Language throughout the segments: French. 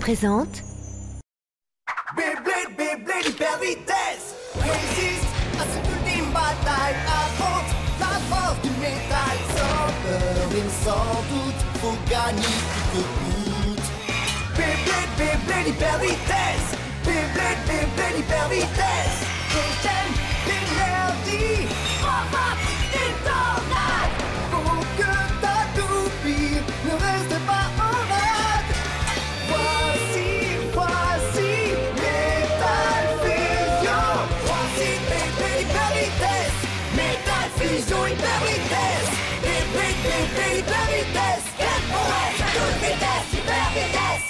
présente... Beyblade, Beyblade hyper vitesse résiste à cette ultime bataille. Affronte la force du métal. Sans peur et sans doute, faut gagner coûte que coûte. Beyblade, Beyblade hyper vitesse. Beyblade, Beyblade hyper vitesse. J'aime l'énergie. Frappe et tornade. Faut que ta toupie ne reste pas en rade. Voici Metal Fusion. Voici Beyblade hyper vitesse. Metal Fusion hyper vitesse. Beyblade, Beyblade hyper vitesse. Quelle prouesse à toute vitesse, hyper vitesse.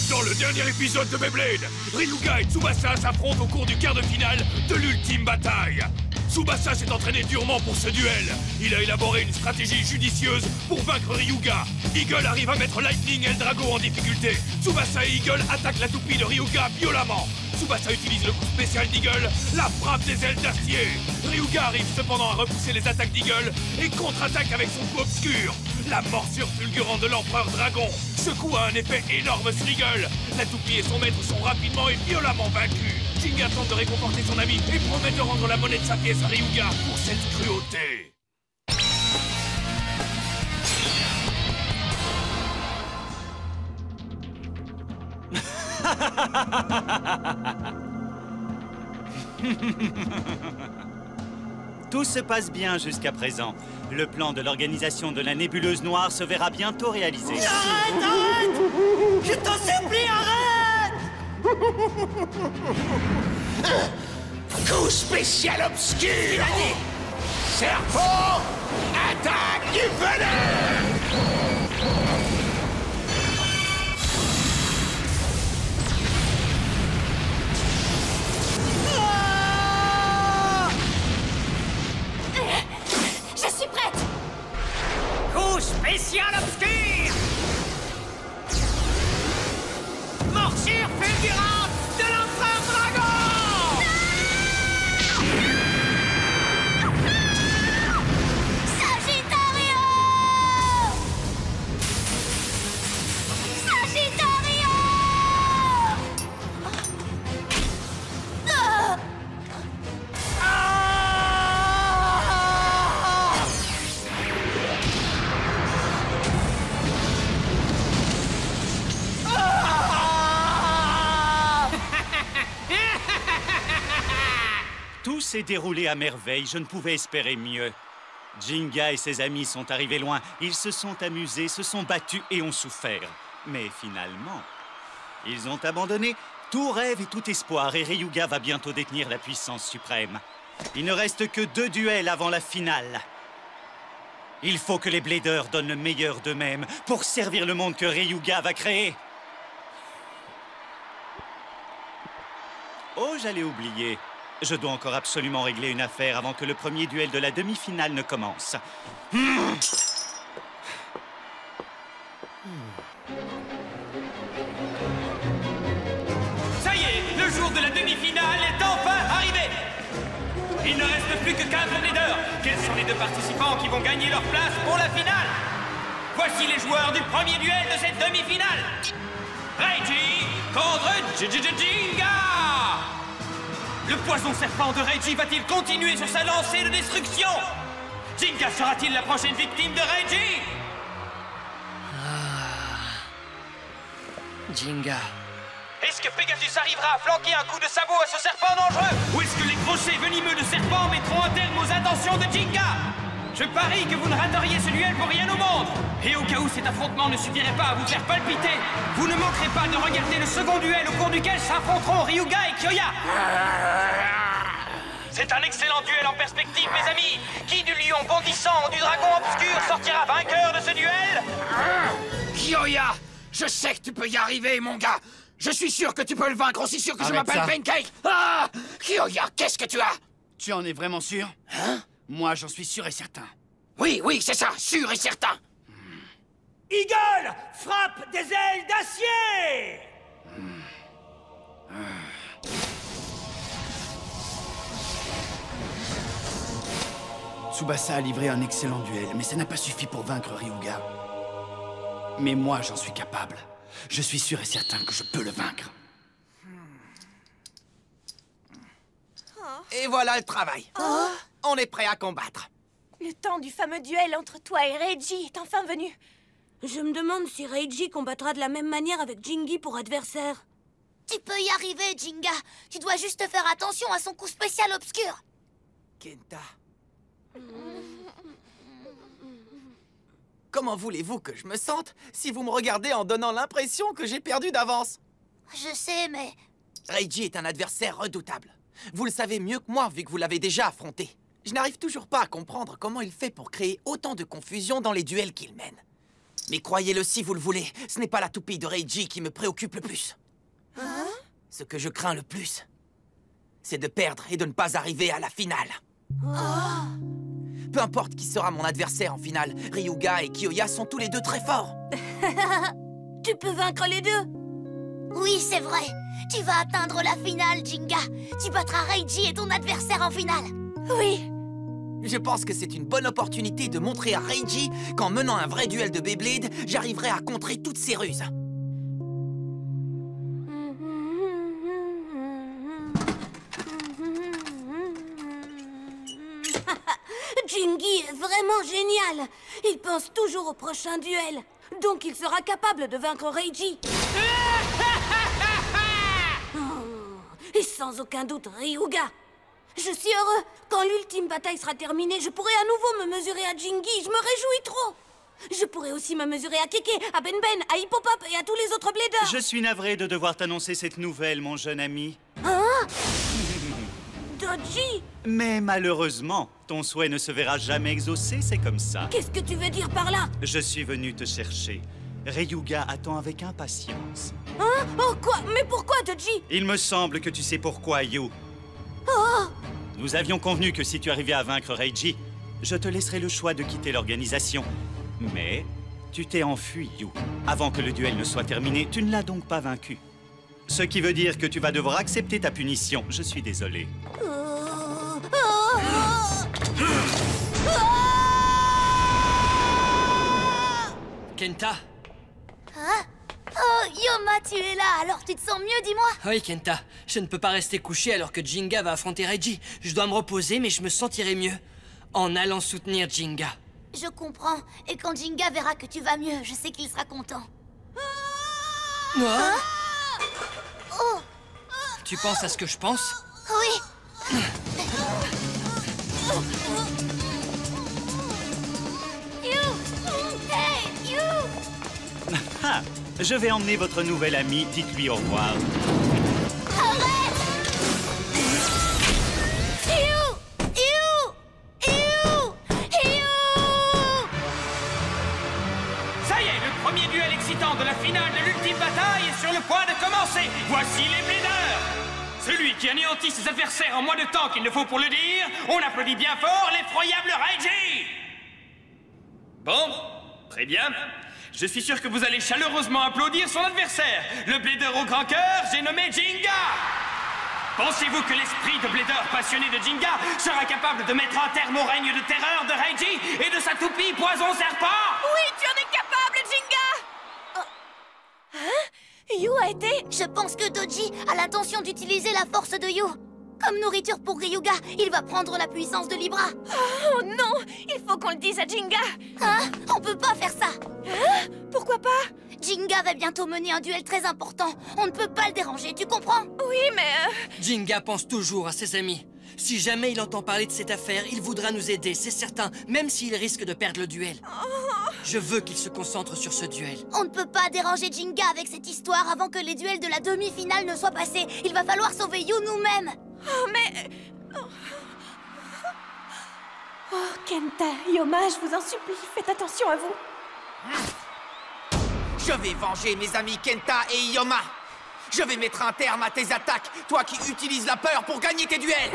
Dans le dernier épisode de Beyblade, Ryuga et Tsubasa s'affrontent au cours du quart de finale de l'ultime bataille. Tsubasa s'est entraîné durement pour ce duel. Il a élaboré une stratégie judicieuse pour vaincre Ryuga. Eagle arrive à mettre Lightning et Eldrago en difficulté. Tsubasa et Eagle attaquent la toupie de Ryuga violemment. Tsubasa utilise le coup spécial d'Eagle, la frappe des ailes d'acier. Ryuga arrive cependant à repousser les attaques d'Eagle et contre-attaque avec son coup obscur. La morsure fulgurante de l'Empereur Dragon. Ce coup a un effet énorme sur Eagle. La toupie et son maître sont rapidement et violemment vaincus. Jinga tente de réconforter son ami et promet de rendre la monnaie de sa pièce à Ryuga pour cette cruauté. Tout se passe bien jusqu'à présent. Le plan de l'organisation de la nébuleuse noire se verra bientôt réalisé. Arrête, arrête! Je t'en supplie, arrête! Coup spécial obscur! Serpent! Attaque du venin! Je suis prête! Coup spécial obscur! Morsure fulgurante de l'Empereur Dragon! Sagittario! Sagittario! Tout s'est déroulé à merveille, je ne pouvais espérer mieux. Jinga et ses amis sont arrivés loin, ils se sont amusés, se sont battus et ont souffert. Mais finalement, ils ont abandonné tout rêve et tout espoir et Ryuga va bientôt détenir la puissance suprême. Il ne reste que 2 duels avant la finale. Il faut que les Bladers donnent le meilleur d'eux-mêmes pour servir le monde que Ryuga va créer. Oh, j'allais oublier. Je dois encore absolument régler une affaire avant que le premier duel de la demi-finale ne commence. Ça y est, le jour de la demi-finale est enfin arrivé. Il ne reste plus que 15 leaders. Quels sont les 2 participants qui vont gagner leur place pour la finale? Voici les joueurs du premier duel de cette demi-finale. Reiji contre Jinga. Le poison serpent de Reiji va-t-il continuer sur sa lancée de destruction? Jinga sera-t-il la prochaine victime de Reiji? Jinga. Est-ce que Pegasus arrivera à flanquer un coup de sabot à ce serpent dangereux? Ou est-ce que les crochets venimeux de serpent mettront un terme aux intentions de Jinga? Je parie que vous ne rateriez ce duel pour rien au monde. Et au cas où cet affrontement ne suffirait pas à vous faire palpiter, vous ne manquerez pas de regarder le second duel au cours duquel s'affronteront Ryuga et Kyoya. C'est un excellent duel en perspective, mes amis. Qui du lion bondissant ou du dragon obscur sortira vainqueur de ce duel? Kyoya! Je sais que tu peux y arriver, mon gars! Je suis sûr que tu peux le vaincre, aussi sûr que je m'appelle Pancake! Ah! Kyoya, qu'est-ce que tu as? Tu en es vraiment sûr? Hein? Moi, j'en suis sûr et certain. Oui, oui, c'est ça, sûr et certain! Eagle, frappe des ailes d'acier! Tsubasa a livré un excellent duel, mais ça n'a pas suffi pour vaincre Ryuga. Mais moi, j'en suis capable. Je suis sûr et certain que je peux le vaincre. Et voilà le travail. On est prêt à combattre. Le temps du fameux duel entre toi et Reiji est enfin venu. Je me demande si Reiji combattra de la même manière avec Jingy pour adversaire. Tu peux y arriver, Jinga. Tu dois juste faire attention à son coup spécial obscur. Kenta. Comment voulez-vous que je me sente si vous me regardez en donnant l'impression que j'ai perdu d'avance? Je sais, mais... Reiji est un adversaire redoutable. Vous le savez mieux que moi, vu que vous l'avez déjà affronté. Je n'arrive toujours pas à comprendre comment il fait pour créer autant de confusion dans les duels qu'il mène. Mais croyez-le si vous le voulez, ce n'est pas la toupie de Reiji qui me préoccupe le plus. Ce que je crains le plus, c'est de perdre et de ne pas arriver à la finale. Peu importe qui sera mon adversaire en finale, Ryuga et Kiyoya sont tous les deux très forts. Tu peux vaincre les deux. Oui, c'est vrai. Tu vas atteindre la finale, Jinga. Tu battras Reiji et ton adversaire en finale. Oui. Je pense que c'est une bonne opportunité de montrer à Reiji qu'en menant un vrai duel de Beyblade, j'arriverai à contrer toutes ses ruses. Jingy est vraiment génial. Il pense toujours au prochain duel. Donc il sera capable de vaincre Reiji. Et sans aucun doute, Ryuga. Je suis heureux. Quand l'ultime bataille sera terminée, je pourrai à nouveau me mesurer à Jingy. Je me réjouis trop. Je pourrai aussi me mesurer à Keke, à Ben Ben, à Hippopop et à tous les autres bladers. Je suis navré de devoir t'annoncer cette nouvelle, mon jeune ami. Hein? Dodgy? Mais malheureusement, ton souhait ne se verra jamais exaucé, c'est comme ça. Qu'est-ce que tu veux dire par là? Je suis venu te chercher. Ryuga attend avec impatience. Hein? Oh quoi? Mais pourquoi, Dodgy? Il me semble que tu sais pourquoi, Yu. Oh! Nous avions convenu que si tu arrivais à vaincre Reiji, je te laisserais le choix de quitter l'organisation. Mais tu t'es enfui, Yu. Avant que le duel ne soit terminé, tu ne l'as donc pas vaincu. Ce qui veut dire que tu vas devoir accepter ta punition. Je suis désolé. Kenta? Hein? Oh, Yoma, tu es là, alors tu te sens mieux, dis-moi? Oui, Kenta. Je ne peux pas rester couché alors que Jinga va affronter Reiji. Je dois me reposer, mais je me sentirai mieux en allant soutenir Jinga. Je comprends. Et quand Jinga verra que tu vas mieux, je sais qu'il sera content. Hein? Oh! Tu penses à ce que je pense? Oui! Hey, You! Ah, je vais emmener votre nouvel ami. Dites-lui au revoir. Arrête! Ça y est, le premier duel excitant de la finale de l'ultime bataille est sur le point de commencer. Voici les bladers. Celui qui anéantit ses adversaires en moins de temps qu'il ne faut pour le dire, on applaudit bien fort l'effroyable Reiji. Bon, très bien. Je suis sûr que vous allez chaleureusement applaudir son adversaire, le blader au grand cœur, j'ai nommé Jinga. Pensez-vous que l'esprit de blader passionné de Jinga sera capable de mettre un terme au règne de terreur de Reiji et de sa toupie poison serpent? Oui, tu en es capable, Jinga! Hein? Yu a été... Je pense que Dodgy a l'intention d'utiliser la force de Yu. Comme nourriture pour Ryuga, il va prendre la puissance de Libra. Oh non! Il faut qu'on le dise à Jinga! Hein? On peut pas faire ça! Hein? Pourquoi pas? Jinga va bientôt mener un duel très important. On ne peut pas le déranger, tu comprends? Oui, mais... Jinga pense toujours à ses amis. Si jamais il entend parler de cette affaire, il voudra nous aider, c'est certain, même s'il risque de perdre le duel. Je veux qu'il se concentre sur ce duel. On ne peut pas déranger Jinga avec cette histoire avant que les duels de la demi-finale ne soient passés. Il va falloir sauver Yu nous-mêmes. Oh, mais... Oh, Kenta, Yoma, je vous en supplie, faites attention à vous. Je vais venger mes amis Kenta et Yoma. Je vais mettre un terme à tes attaques, toi qui utilises la peur pour gagner tes duels.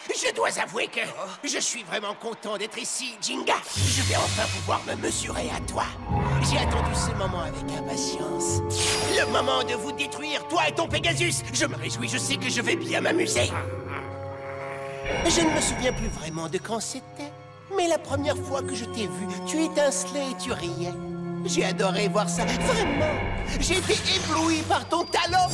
Je dois avouer que je suis vraiment content d'être ici, Jinga. Je vais enfin pouvoir me mesurer à toi. J'ai attendu ce moment avec impatience. Le moment de vous détruire, toi et ton Pegasus. Je me réjouis, je sais que je vais bien m'amuser. Je ne me souviens plus vraiment de quand c'était. Mais la première fois que je t'ai vu, tu étincelais et tu riais. J'ai adoré voir ça, vraiment. J'ai été ébloui par ton talent.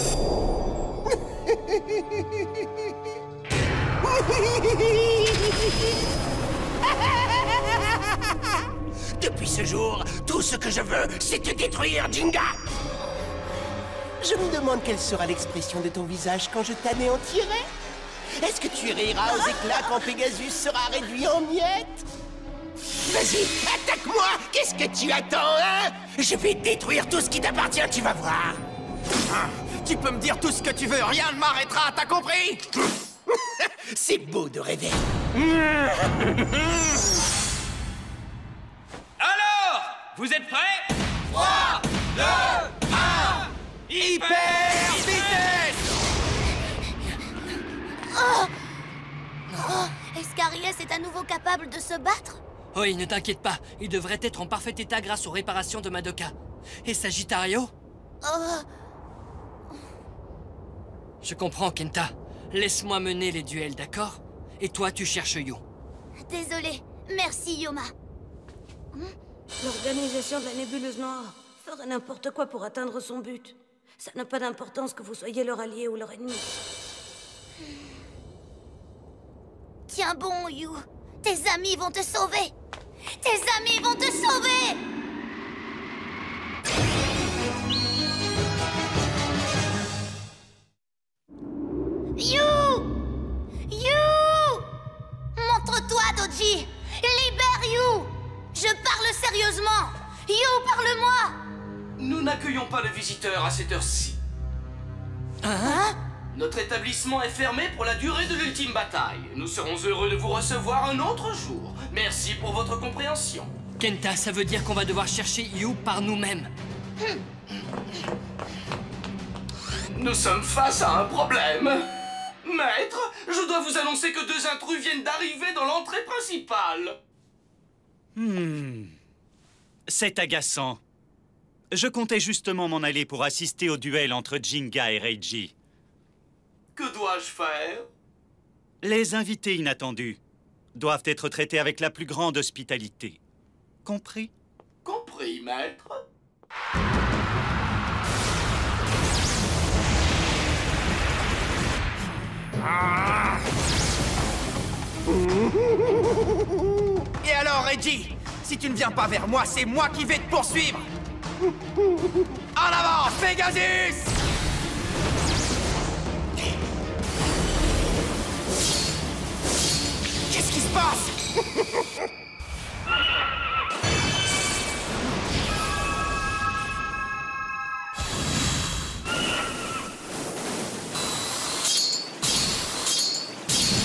Depuis ce jour, tout ce que je veux, c'est te détruire, Jinga. Je me demande quelle sera l'expression de ton visage quand je t'anéantirai. Est-ce que tu riras aux éclats quand Pegasus sera réduit en miettes? Vas-y, attaque-moi! Qu'est-ce que tu attends, hein? Je vais détruire tout ce qui t'appartient, tu vas voir. Tu peux me dire tout ce que tu veux, rien ne m'arrêtera, t'as compris? C'est beau de rêver. Alors, vous êtes prêts? 3, 2, 1... Hyper vitesse! Escariès est à nouveau capable de se battre? Oui, ne t'inquiète pas. Il devrait être en parfait état grâce aux réparations de Madoka. Et Sagittario? Je comprends, Kenta. Laisse-moi mener les duels, d'accord? Et toi, tu cherches Yu. Désolé. Merci, Yoma. L'organisation de la nébuleuse noire ferait n'importe quoi pour atteindre son but. Ça n'a pas d'importance que vous soyez leur allié ou leur ennemi. Tiens bon, Yu. Tes amis vont te sauver. Tes amis vont te sauver. Yu! Yu! Montre-toi, Doji. Libère Yu. Je parle sérieusement. Yu, parle-moi. Nous n'accueillons pas de visiteurs à cette heure-ci. Hein? Notre établissement est fermé pour la durée de l'ultime bataille. Nous serons heureux de vous recevoir un autre jour. Merci pour votre compréhension. Kenta, ça veut dire qu'on va devoir chercher Yu par nous-mêmes. Nous sommes face à un problème. Maître, je dois vous annoncer que 2 intrus viennent d'arriver dans l'entrée principale. C'est agaçant. Je comptais justement m'en aller pour assister au duel entre Jinga et Reiji. Que dois-je faire? Les invités inattendus doivent être traités avec la plus grande hospitalité. Compris? Compris, maître. Et alors, Reggie, si tu ne viens pas vers moi, c'est moi qui vais te poursuivre. En avant, Pegasus! Qu'est-ce qui se passe?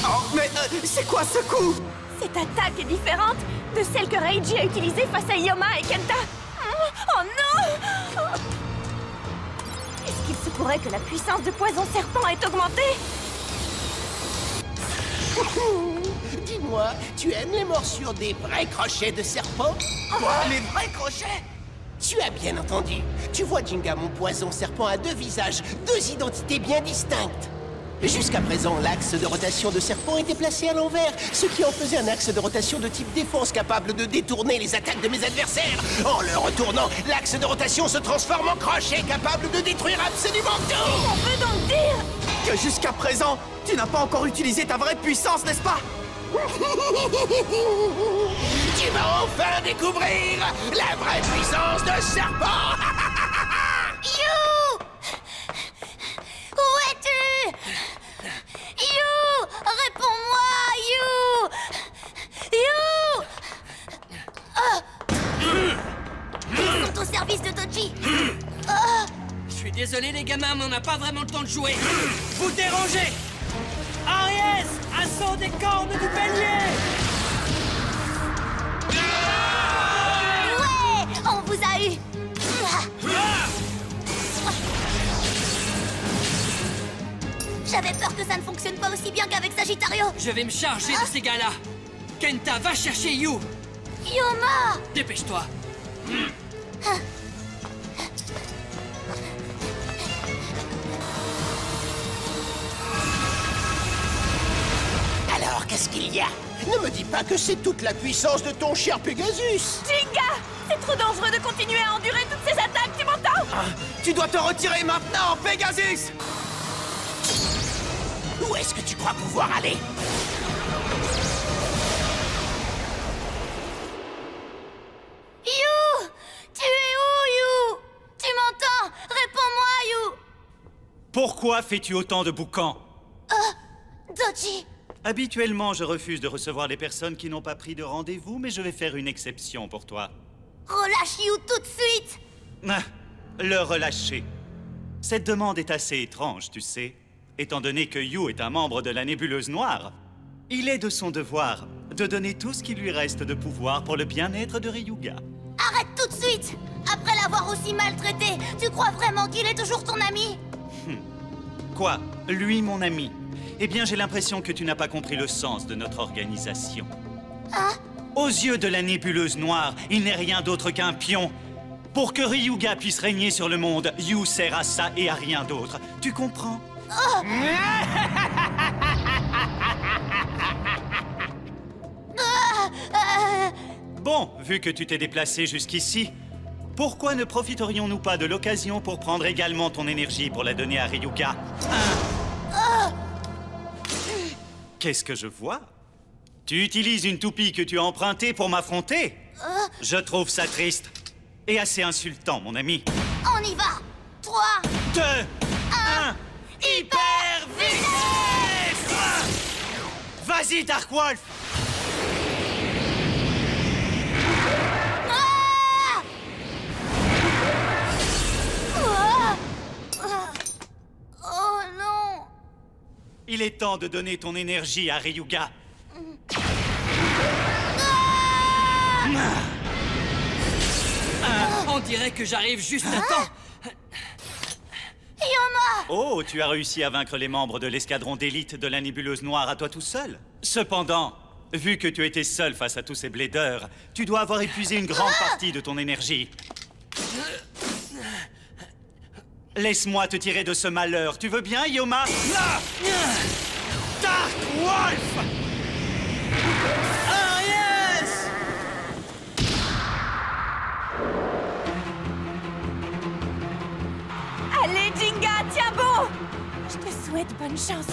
Oh, mais c'est quoi ce coup? Cette attaque est différente de celle que Reiji a utilisée face à Yoma et Kenta. Oh non! Est-ce qu'il se pourrait que la puissance de Poison Serpent ait augmenté? Dis-moi, tu aimes les morsures des vrais crochets de serpent? Quoi, les vrais crochets? Tu as bien entendu. Tu vois, Jinga, mon poison serpent a 2 visages, 2 identités bien distinctes. Jusqu'à présent, l'axe de rotation de serpent était placé à l'envers, ce qui en faisait un axe de rotation de type défense capable de détourner les attaques de mes adversaires. En le retournant, l'axe de rotation se transforme en crochet capable de détruire absolument tout. On peut donc dire que jusqu'à présent, tu n'as pas encore utilisé ta vraie puissance, n'est-ce pas? Tu vas enfin découvrir la vraie puissance de serpent. You! Où es-tu? You! Réponds-moi, You! You! Ils sont au service de Doji. Je suis désolé, les gamins, mais on n'a pas vraiment le temps de jouer. Vous dérangez! Aries! Assaut des cornes du bélier! Ouais! On vous a eu! J'avais peur que ça ne fonctionne pas aussi bien qu'avec Sagittario. Je vais me charger de ces gars-là. Kenta, va chercher Yu. Yoma! Dépêche-toi. Alors, qu'est-ce qu'il y a? Ne me dis pas que c'est toute la puissance de ton cher Pegasus. Jinga! C'est trop dangereux de continuer à endurer toutes ces attaques, tu m'entends? Tu dois te retirer maintenant, Pegasus! Où est-ce que tu crois pouvoir aller? You! Tu es où, You? Tu m'entends? Réponds-moi, You! Pourquoi fais-tu autant de boucans? Dodgy! Habituellement, je refuse de recevoir les personnes qui n'ont pas pris de rendez-vous, mais je vais faire une exception pour toi. Relâche You tout de suite! Ah, le relâcher. Cette demande est assez étrange, tu sais. Étant donné que You est un membre de la Nébuleuse Noire, il est de son devoir de donner tout ce qui lui reste de pouvoir pour le bien-être de Ryuga. Arrête tout de suite! Après l'avoir aussi maltraité, tu crois vraiment qu'il est toujours ton ami? Quoi? Lui, mon ami? Eh bien, j'ai l'impression que tu n'as pas compris le sens de notre organisation. Hein? Aux yeux de la Nébuleuse Noire, il n'est rien d'autre qu'un pion. Pour que Ryuga puisse régner sur le monde, You sert à ça et à rien d'autre. Tu comprends? Bon, vu que tu t'es déplacé jusqu'ici, pourquoi ne profiterions-nous pas de l'occasion pour prendre également ton énergie pour la donner à Ryuga? Qu'est-ce que je vois? Tu utilises une toupie que tu as empruntée pour m'affronter? Je trouve ça triste. Et assez insultant, mon ami. On y va! 3, 2, 1, hyper vitesse! Vas-y, Dark Wolf! Oh non! Il est temps de donner ton énergie à Ryuga. On dirait que j'arrive juste à temps. Yoma! Oh, tu as réussi à vaincre les membres de l'escadron d'élite de la Nébuleuse Noire à toi tout seul. Cependant, vu que tu étais seul face à tous ces blédeurs, tu dois avoir épuisé une grande partie de ton énergie. Laisse-moi te tirer de ce malheur. Tu veux bien, Yoma? Dark Wolf! Ah, yes! Allez, Jinga, tiens bon! Je te souhaite bonne chance.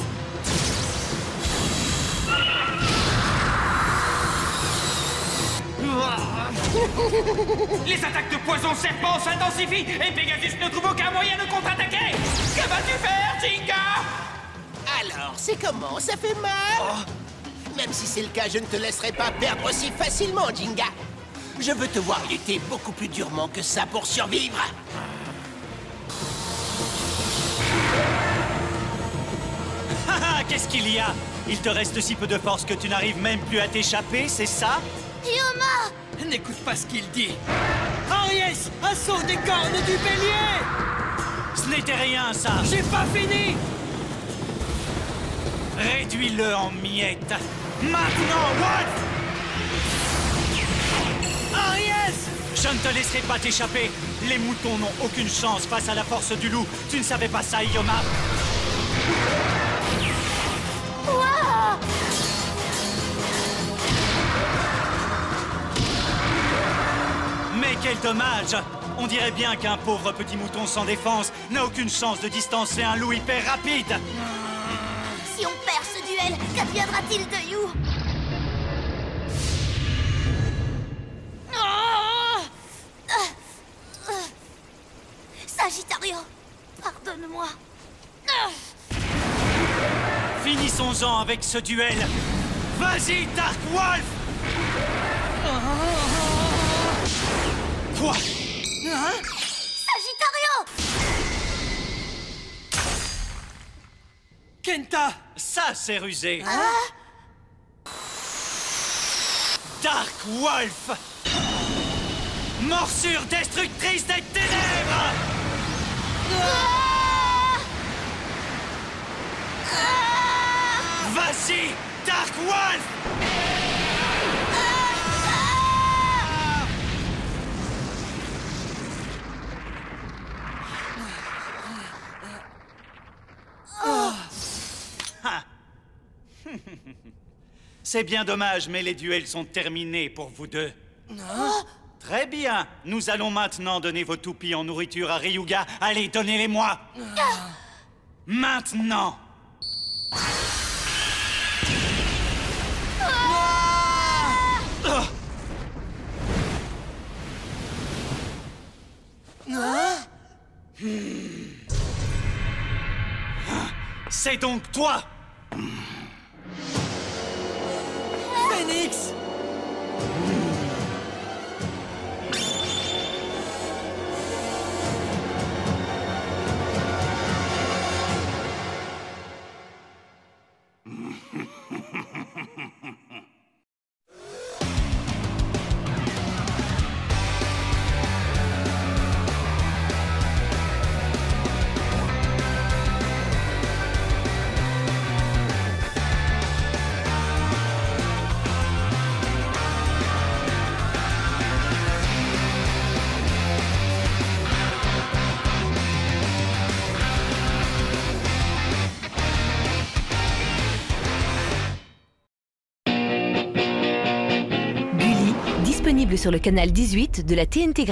Les attaques de poison serpent s'intensifient et Pegasus ne trouve aucun moyen de contre-attaquer. Que vas-tu faire, Jinga? Alors, c'est comment? Ça fait mal? Même si c'est le cas, je ne te laisserai pas perdre aussi facilement, Jinga. Je veux te voir lutter beaucoup plus durement que ça pour survivre. Qu'est-ce qu'il y a? Il te reste si peu de force que tu n'arrives même plus à t'échapper, c'est ça? Yoma! N'écoute pas ce qu'il dit. Aries, assaut des cornes du bélier! Ce n'était rien, ça! J'ai pas fini! Réduis-le en miettes! Maintenant, Wolf! Aries! Je ne te laisserai pas t'échapper! Les moutons n'ont aucune chance face à la force du loup! Tu ne savais pas ça, Yoma? Wow! Mais quel dommage! On dirait bien qu'un pauvre petit mouton sans défense n'a aucune chance de distancer un loup hyper rapide! Si on perd ce duel, qu'adviendra-t-il de You? Sagittario, pardonne-moi. Finissons-en avec ce duel! Vas-y, Dark Wolf! Quoi? Sagittario! Kenta! Ça, c'est rusé! Dark Wolf! Morsure destructrice des ténèbres! Vas-y, Dark Wolf! C'est bien dommage, mais les duels sont terminés pour vous deux. Non. Très bien. Nous allons maintenant donner vos toupies en nourriture à Ryuga. Allez, donnez-les-moi. Maintenant. C'est donc toi! Phénix! Disponible sur le canal 18 de la TNT.